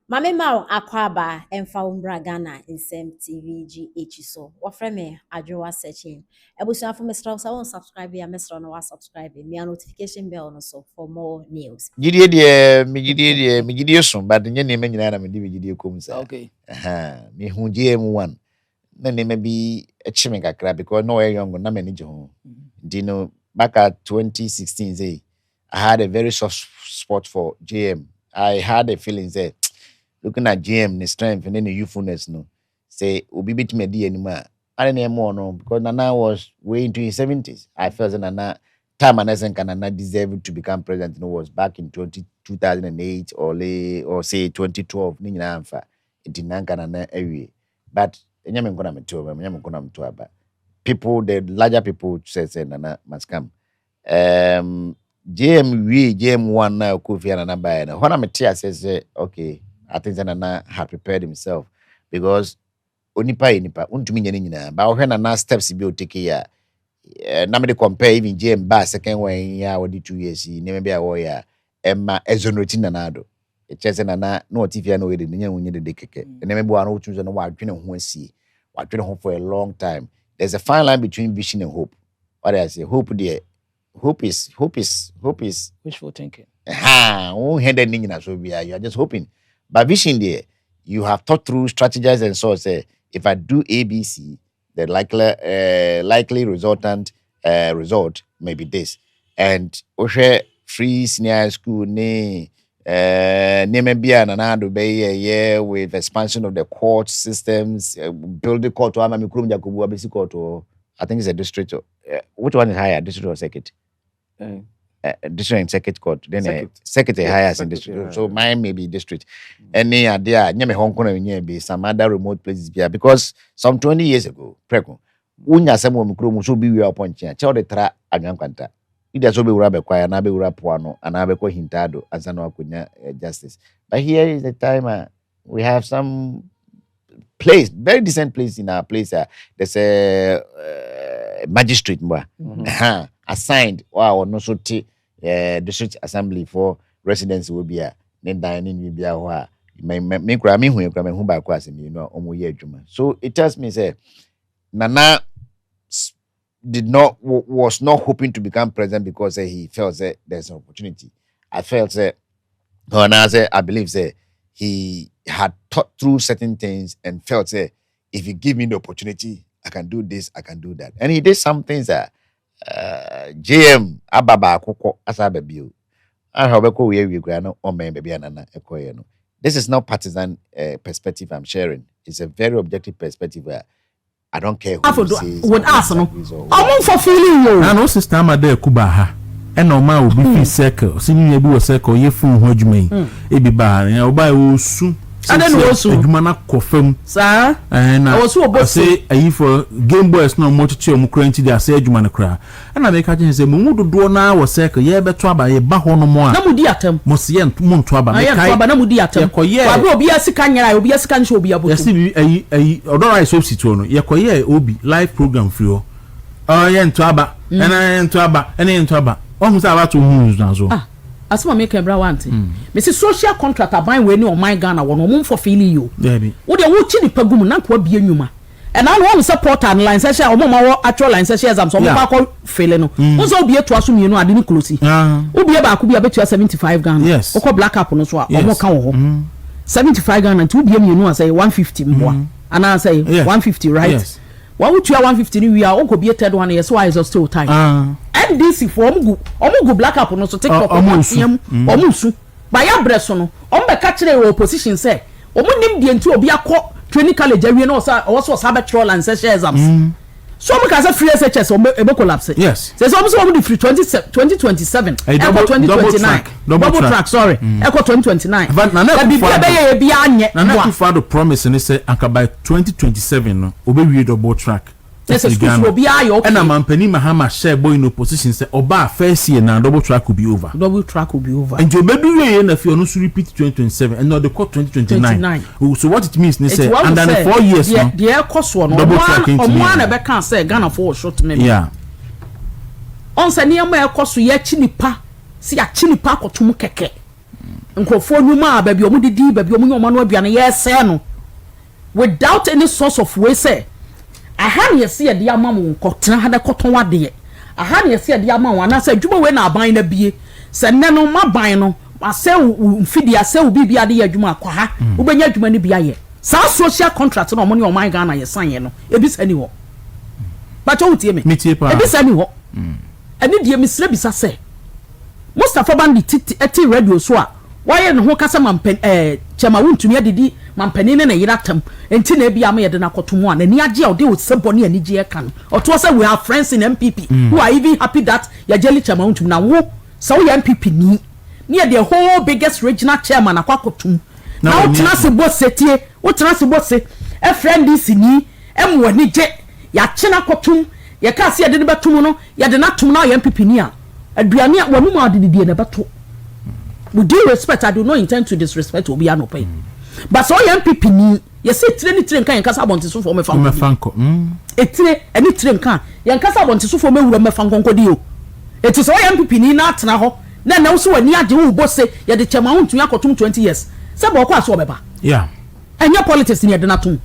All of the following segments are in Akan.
Mame Mao Akwaba Emfa Umbra Ghana in Sem TVG so. What friend me Adwo searching. Ebusu afo Mr. So won subscribe ya Mr. no wa subscribe me notification bell no so for more news. Gidie so but nye neme nyina na me di gidie kom sa. Okay. Me hu JDM1 na neme bi echime kakra because no we young na me ni je ho. Dino back at 2016 say I had a very soft spot for JM. I had a feeling say looking at JM the strength and then the youthfulness no say obi bit me di anima I didn't more no because Nana was way into his 70s. I felt that Nana time and Nana deserved to become president no was back in 2008 or say 2012 ni nyina amfa intinanka Nana ewie but enyame nkona meto aba people the larger people say Nana must come JM1 na Kofi Nana buy na when I say okay I think Nana had prepared himself because onipa untumi nyina ba wo hwe na steps bi o take ya na me compare even JM ba second one ya wo di 2 years ni me bia wo ya emma exonerating na Addo e chese na no tifia na we de nya wonye de keke na me bua no wotu so no wa adwene ho asie wa adwene ho for a long time. There's a fine line between vision and hope. What do I say? Hope is Wishful thinking. Who handed nyina so bia you are just hoping. But vision there, you have thought through, strategized and so say if I do ABC, the likely resultant result may be this. And free senior school ne bia na Addo be with expansion of the court systems, build the court ama mikrum Jacobu abisi court or I think it's a district. Which one is higher, district or circuit? District and circuit court. Then circuit higher in district. Yeah. So mine may be district. Any idea? Nyame Hong Kong be some other remote places because some 20 years ago, preko. Unya semo mikro so be we upon chia. Cha de tra anwan kwanta. Ida so be wura be kwaya na be wura poano ana be ko hintado ansa na akonya justice. But here is the time we have some place, very decent place in our place. There's a magistrate assigned no so district assembly for residents will be then dining will be a me kra me hu ba kwa asem you know omo ye adwuma. So it tells me say Nana was not hoping to become president because he felt that there's an opportunity. I felt that I believe that he had thought through certain things and felt that if you give me the opportunity, I can do this, I can do that. And he did some things that JM Ababa Koko Asababio. I have we grano or baby anana ekoyeno. This is not partisan perspective I'm sharing. It's a very objective perspective where I don't care who says. Would ask no. I'm for feeling you. I know sister Amade Kubaha. And no man will be circle. Seeing you be a circle, you fool hodgme. It be bad, and I'll buy all soon. And then also, you man confirm, sir. And I was so about say, for Game Boys no more to chill, Mukranti, they say, you man a cry. And I make a say, Mumu do now or circle, yeah, but trouble, a bahon no more. Namudiatem, Mosien, Montraba, I am Namudiatem, yeah, I will be a second, I will be a second show be able to see although I so situno, Yakoye, Obi, live program for you. Oh, yeah, to Abba, and I am to Abba, and I am to Abba. Almost about 2 moves now. So, as my make a bra want. Mrs. Social contract are buying when you on my Ghana one for feeling you. Baby, would you watch the pagum not what be a numa? And I want support and line session or more actual line sessions. I'm so failing. Also be a to assume you know I didn't close it. Would be about could be a bit 75 Ghana. Yes, or black up on us or more count 75 Ghana and 2 BM you know I say 150 more. And I say 150, right? Yes. Why would you 150? We are all could be a third 1 year, so I is still time. NDC for omugu black up no so take up omusu by your breast no ombe catch the opposition say omunim die nti obi akọ training college awie no also sabbatical and session exams so we can say free SHS ebe collapse. Yes, say so omuso free 2027 echo 2029 double track sorry echo 2029 na be be anye na too far the promise ni say anka by 2027 no obe wie double track. Yes, will be and I'm Penny Mahama share boy in opposition say Oba first year now double track will be over. Double track will be over. And you better if you not repeat 2027 and not the court 2029. So what it means they say and then 4 years now. The air cost one double track into one ever can say Ghana for short maybe. Yeah. On say near my cost ye chinipa see a chinipa ko tumu keke. nkrofo nyuma ba bi omu didi ba bi omu nyoma no aduane yes no without any source of way say aha ne yesi de ama mo nkotena ha de koton wade aha ne yesi de ama wana say adwuma we na aban na bie se nne no maban no ase mfidi ase bibia de adwuma akwa ha ubenya adwuma ne bia ye sa social contract no mo ne o man Ghana ye sanye no ebisa ni ho ba cho utie me ebisa ni ho eni die misre bisa se Mustafa Bandi eti radio so a waye ne ho kasa mampen chema wuntumi adidi mampani ne na yira tam enti na bia ma ye de na kotomo a na ni age a ode o sebo ne ani je kan oto say we have friends in MPP who are even happy that ya jeli chema wuntumi na wo so we MPP ni the whole biggest regional chairman akwakotum na o tena se bosse tie o tena se bosse e friend is ni emwo ni je ya chena kotum ye ka se ye de betum no ye de na tum na ye MPP ni a aduane a wonu ma de die na beto. With due respect, I do not intend to disrespect Obi Anope. But so MPP ni ye say tire kan yankasa bonte so for me fanko. Etire eni tire kan yankasa bonte so for me wura me fanko nkodi o. Eti so MPP ni na atena ho na so wani age wo bo se ye de chema huntu yakotum 20 years. Se bo kwa so obeba. Yeah. Enya politics ni ye de natum.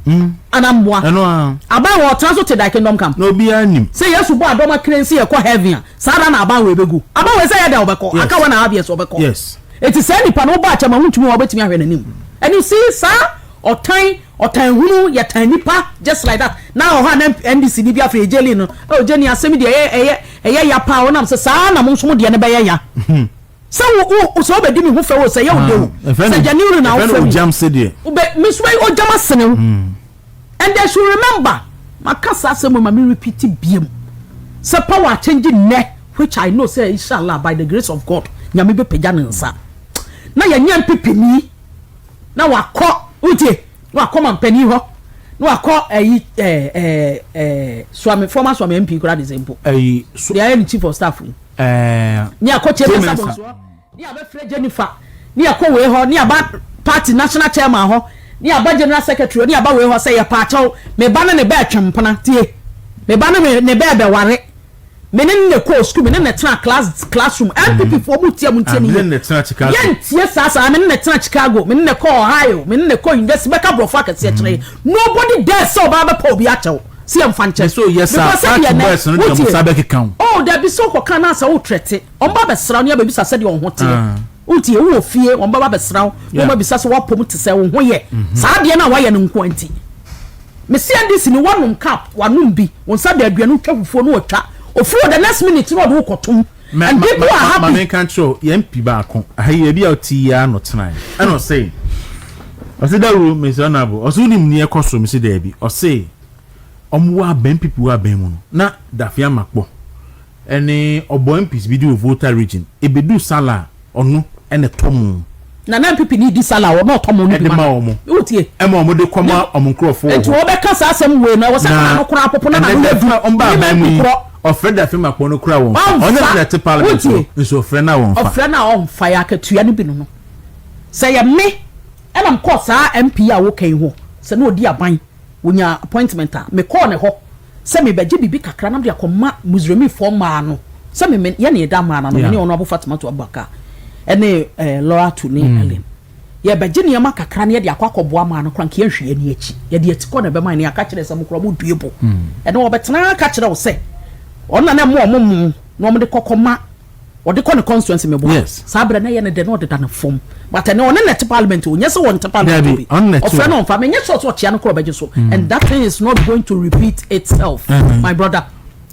Anamboa. Eno a. Aba wo transo te da kingdom camp. No bi anim. Say yesu bo adoma cleanse ye kwa heaven a. Sada na aba we begu. Aba we say ye da obeko. Aka wa na abie so obeko. Yes. It is any pano ba chama huntumi wa betimi ahwe nanim. And you see sir otan hunu ya tanipa just like that. Now ha NDC ni bia fra ejeli no. Oh Jenny asemi de eye ya pa wonam se sa na mo nso de ne be ya. So so be di mi hu fe wo se ye wo de. Se January na wo fe jam se de. Be mi so o jam asene. And they should remember makasa asemu ma me repeat biem. Se power changing ne which I know say inshallah by the grace of God nyame be pagya ne nsa. Na ya nyam pepeni na wakọ utie na wakọ mampani ho na wakọ swami former swami MP kura de sempo they are chief of staff ni akọ chairman so ni aba Fred Jennifer ni akọ we ho ni aba party national chairman ho ni aba general secretary ni aba we ho say ya pa chaw me ba na ne ba atwempana tie me ba na ne ba be ware menen ne ko school menen ne tena classroom MPP for mutia ni menen ne tena Chicago yentie sasa menen ne tena Chicago menen ne ko Ohio menen ne ko university beka brofo akese kire nobody there so ba be pa obi achew see am fanche so yes sir boys no dem sabe kekam oh there be so ko kana sa wo trete on ba be sra no ya be bisa se de on ho te utie wo fie on ba be sra no ba bisa so wa pom te se wo ho ye sa de na wa ye no nko anti me see ndisi ni wanum cap wanum bi won sa de aduanu twafufuo no otwa for the next minute no do kotum and people are happy my control MP ba kon aye bia oti ya no tonight and o say o say that room is honorable o so nim ni ekoso me say there bi o say omwa ben people wa ben mu na dafia makpo ene obo MPs bi do voter region e be do sala onu ene tom na MPP ni di sala o no tom onu di ma o mo utie e ma o mo de koma o mo nkrofo o enti o be kasa asem we na wo say na no kora popo na na o ba ba mu ofre da fema kpono kura won onye na te parliament nso ofre na won fa ofre na on fire akatua ne bi no say ye me enam ko sa MP a wo kan ho se na odi aban wonya appointment a me call ne ho se me beje bibi kakra na de akoma musremi for ma no se me ye ne da ma na no ne ono abo Fatima to abaka ene Laura to ne Ellen ye beje ne ma kakra ne de akwakoboa ma no kranke ahwe ani achi ye de atiko na be ma ne aka kire se mo kro mo duebo ene wo betena aka kire wo se ona na mo no mo de kokoma o de kon constituency me bo sabra na ye ne de no de na form but ne on net parliament o nyese won parliament of friend on fa me nyese so chia no kro beje so and that thing is not going to repeat itself my brother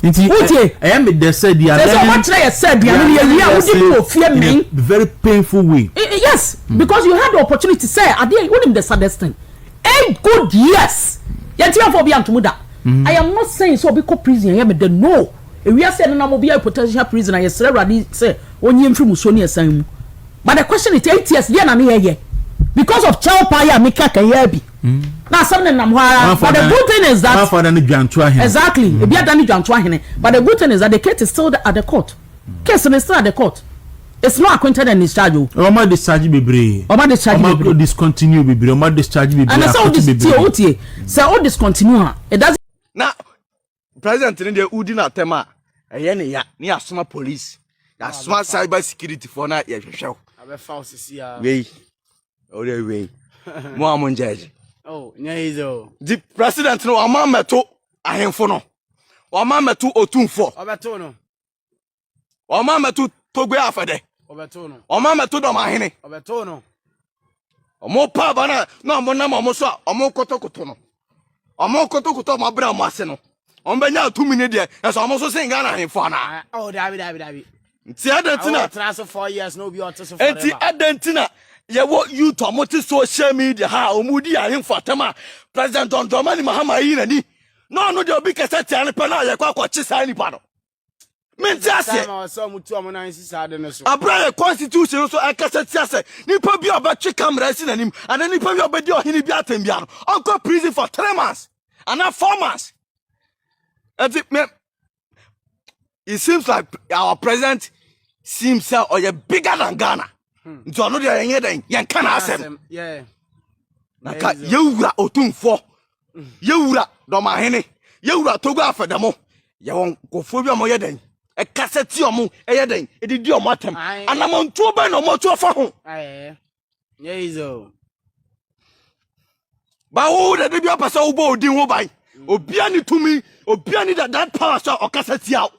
utie I am the said the so what I said the we fear me very painful way yes because you had the opportunity to say ade won the saddest thing 8 good years yet you for be antumuda I am not saying so be co prison I am the no we are saying na mo be a potential prisoner yes ready say onye mfiri muso ne asan mu but the question is 8 years there na me here because of child power make ka ya bi na something nam ho but the good thing is that exactly e bia dan dwanto ahene but the good thing is that the case is still at the court case is still at the court it's not acquainted and discharge o ma discharge bebre o ma discharge bebre o discontinue bebre o ma discharge bebre and so this say o discontinue it doesn't na president ne de udi na tema eye ne ya ni asoma police ya asoma cyber security for na ye hwehwe Abe false see ya. Wey. Ore wey. Mo amon judge. Oh, nyezo. The president no amameto ahemfo no. Amameto otumfo. Obeto no. Amameto togbe afede. Obeto no. Amameto do mahene. Obeto no. Omo pa bana na mo na mo so omo kotokoto no. Omo kotokoto mo bra mo ase no. Omo benya 2 minutes there. Eso omo so singa na ahemfo ana. Oh, David. Nti adentina. Transfer 4 years no be auto so forever. Enti adentina. Yewo youth omoti social media ha omudi ahemfo atema president John Dramani Mahama yi nani. No de obi kese tia ne pe na ye kwa kwachi sa ni pa no. Menti ase. So mutu omo na nsi sa de no so. Abra constitution so akase tia se nipa bi obetwe camera si nanim and nipa bi obedi ohini bi atem bia no. Onko prison for 3 months and not 4 months. It seems like our president seems bigger than Ghana. Nti ono de yenye den yen kana asem. Yeah. Naka yewura otumfo. Yewura do mahene. Yewura togo afedamo. Ye won kofo bi omo yeden. E kaseti omo yeden. E didi omo atem. Anamontuo ba na omo tuo fa ho. Yezo. Ba wo de bi opasa wo bo odin ho bai. Obia ni tumi, obia ni that power so okaseti out.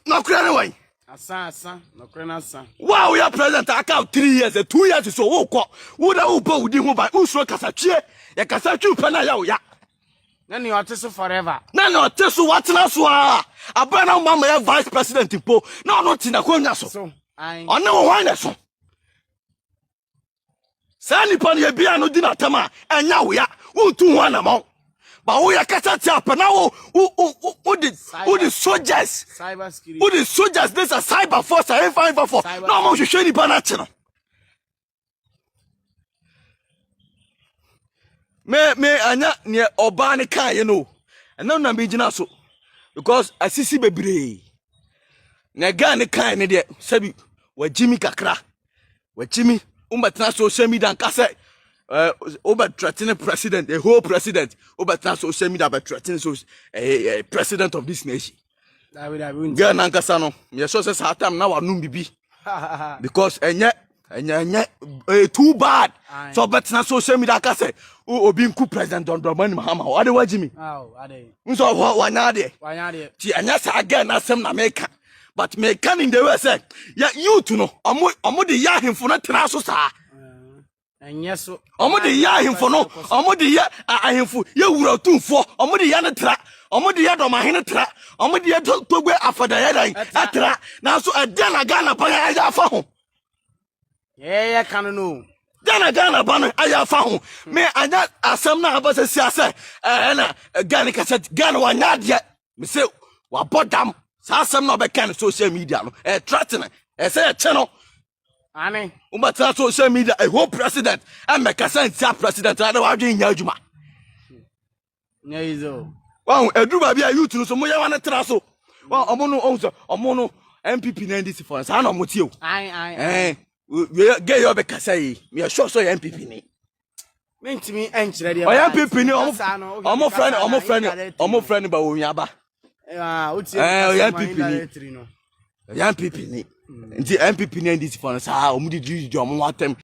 No kra ne wan. Asa, no krena asa. Wow, your president account 3 years, 2 years so wo ko. Wo da wo bo udi ho ba, usro kasatwe. Ya kasatwe pe na ya wo ya. Na ni ote so forever. Na no te so watena so a. Aba na mama ya vice president po. Na no tina ko nya so. So, ai. Ona wo hwan na so. Sani pan ye bia no di na tema, enya wo ya. Wo tu ho na mo. Ba wo ya kasatwe apa na wo the soldiers. Cyber security. Who the soldiers this a cyber force a 554. No mo hwehwe ni banachi no. Me anya ne oba ne kan ye no. Ena na me gina so. Because asisi bebre. Na ga ne kan ne de sabi wajimi kakra. Wajimi umbatna social media nka se over threatening president, the whole president over social media by threatening president of this nation. Girl nankasa no me so say sa time na wanum bibi because enye too bad so better social media ka say obi nku president John Dramani Mahama o ade wajimi ade nso wanya de ti anya sa girl na sem na make but me can in the way say ya youth no omo de ya hemfo no tena so sa enye so omo de ya hemfo no omo de ya ahemfo ya wura tumfo omo de ya ne tra omo de ya do mahene tra omo de ya togwe afada ya dan atra na so na Ghana ban ya afa ho yeah kan no Ghana ban ya afa ho me anya asem na abasa siase na Ghana kaset Ghana wa nyade me say wa bodam sa asem na obeka social media no threaten say channel ane umata social media a whole president and make sense president na wa dwen nya adwuma nyezo wow eduba bia youth no so mo ya wana tra so wow omo no MPP na ndc for sa na omo tie o ai we get your be kasa yi me sure so ya MPP ni mentimi enchire dia o ya MPP ni omo friend ba wo nya ba utie o ya MPP ni nti MPP na ndc for sa omo di omo watem